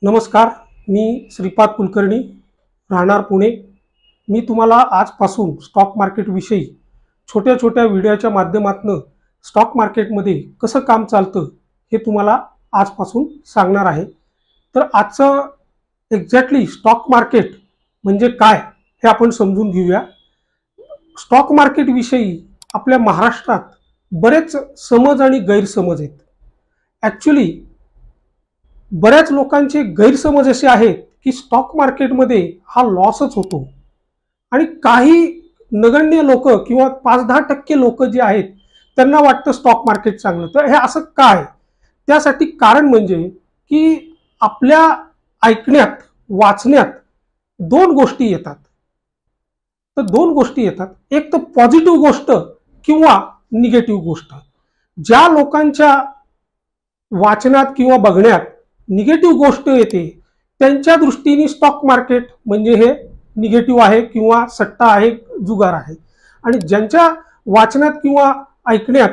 नमस्कार, मी श्रीपाद कुलकर्णी, राहणार पुणे। मी तुम्हाला आजपासून स्टॉक मार्केट विषयी छोट्या छोट्या व्हिडिओच्या माध्यमातून स्टॉक मार्केटमध्ये कसं काम चालतं हे तुम्हाला आजपासून सांगणार आहे। तर आजचं एक्झॅक्टली स्टॉक मार्केट म्हणजे काय हे आपण समजून घेऊया। स्टॉक मार्केट विषयी आपल्या महाराष्ट्रात बरेच समज आणि गैरसमज आहेत। ॲक्च्युअली बऱ्याच लोकांचे गैरसमज असे आहेत की स्टॉक मार्केटमध्ये हा लॉसच होतो आणि काही नगण्य लोक किंवा 5-10% लोक जे आहेत त्यांना वाटतं स्टॉक मार्केट चांगलं। तर हे असं काय? त्यासाठी कारण म्हणजे की आपल्या ऐकण्यात वाचण्यात दोन गोष्टी येतात। तर दोन गोष्टी येतात, एक तर पॉझिटिव्ह गोष्ट किंवा निगेटिव्ह गोष्ट। ज्या लोकांच्या वाचनात किंवा बघण्यात निगेटिव्ह गोष्ट येते त्यांच्या दृष्टीने स्टॉक मार्केट म्हणजे हे निगेटिव्ह आहे किंवा सट्टा आहे, जुगार आहे। आणि ज्यांच्या वाचनात किंवा ऐकण्यात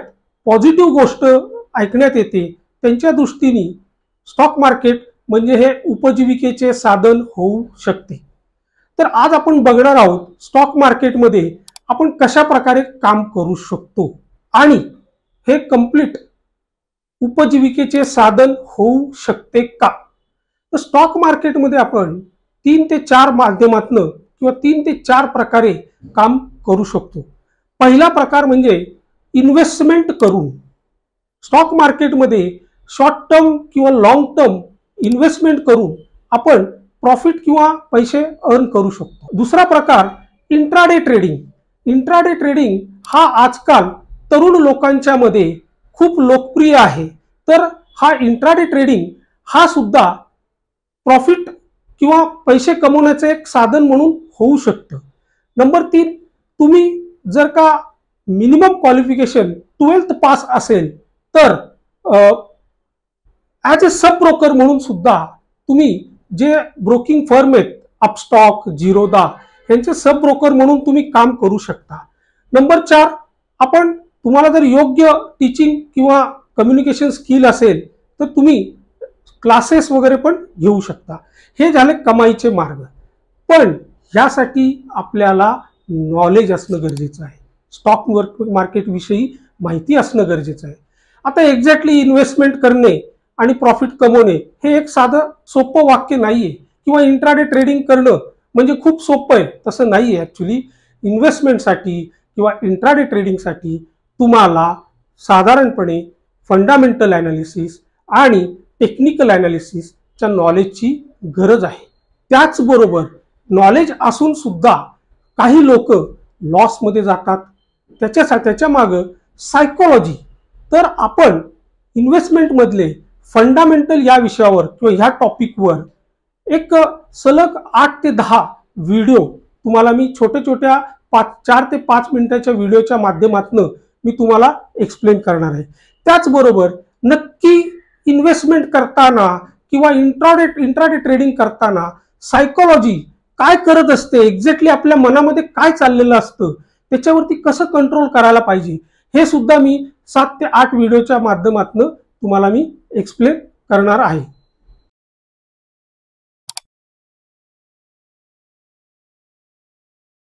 पॉझिटिव्ह गोष्ट ऐकण्यात येते त्यांच्या दृष्टीने स्टॉक मार्केट म्हणजे हे उपजीविकेचे साधन होऊ शकते। तर आज आपण बघणार आहोत स्टॉक मार्केटमध्ये आपण कशा प्रकारे काम करू शकतो आणि हे कंप्लीट उपजीविकेचे साधन होऊ शकते का। तर स्टॉक मार्केटमध्ये आपण 3 ते 4 माध्यमातून किंवा 3 ते 4 प्रकारे काम करू शकतो। पहिला प्रकार म्हणजे इन्व्हेस्टमेंट करून स्टॉक मार्केटमध्ये शॉर्ट टर्म किंवा लॉंग टर्म इन्व्हेस्टमेंट करून आपण प्रॉफिट किंवा पैसे अर्न करू शकतो। दुसरा प्रकार इंट्राडे ट्रेडिंग। इंट्राडे ट्रेडिंग हा आजकाल तरुण लोकांच्या मध्ये खूप लोकप्रिय आहे। तर हा इंट्राडे ट्रेडिंग हा सुद्धा प्रॉफिट किंवा पैसे कमवण्याचे एक साधन म्हणून होऊ शकतं। नंबर 3, तुम्ही जर का मिनिमम क्वालिफिकेशन 12th पास असेल तर ॲज अ सब ब्रोकर म्हणून सुद्धा तुम्ही जे ब्रोकिंग फर्म आहेत अपस्टॉक, झिरोदा यांचे सब ब्रोकर म्हणून तुम्ही काम करू शकता। नंबर 4, आपण तुम्हाला जर योग्य टीचिंग किंवा कम्युनिकेशन स्किल असेल तर तुम्ही क्लासेस वगैरे पण घेऊ शकता। हे झाले कमाईचे मार्ग। पण यासाठी आपल्याला नॉलेज असणं गरजेचं आहे। स्टॉक मार्केट विषयी माहिती असणं गरजेचं आहे। आता एक्झॅक्टली इन्व्हेस्टमेंट करणे आणि प्रॉफिट कमवणे हे एक साधं सोपं वाक्य नाहीये किंवा इंट्राडे ट्रेडिंग करणं म्हणजे खूप सोपं आहे तसं नाहीये। ॲक्च्युली इन्व्हेस्टमेंटसाठी किंवा इंट्राडे ट्रेडिंगसाठी तुम्हाला साधारणपणे फंडामेंटल ॲनालिसिस आणि टेक्निकल ॲनालिसिसच्या नॉलेजची गरज आहे। त्याचबरोबर नॉलेज असून सुद्धा काही लोक लॉसमध्ये जातात। त्याच्या मागं सायकोलॉजी। तर आपण इन्व्हेस्टमेंटमधले फंडामेंटल या विषयावर किंवा ह्या टॉपिकवर एक सलग 8 ते 10 व्हिडिओ तुम्हाला मी छोट्या 4 ते 5 मिनिटाच्या व्हिडिओच्या माध्यमातून मी तुम्हाला एक्सप्लेन करणार आहे। त्याचबरोबर नक्की इन्व्हेस्टमेंट करताना किंवा इंट्राडे ट्रेडिंग करताना सायकोलॉजी काय करत असते, एक्झॅक्टली आपल्या मनामध्ये काय चाललेलं असतं, त्याच्यावरती कसं कंट्रोल करायला पाहिजे हे सुद्धा मी 7 ते 8 व्हिडिओच्या माध्यमातून तुम्हाला मी एक्सप्लेन करणार आहे।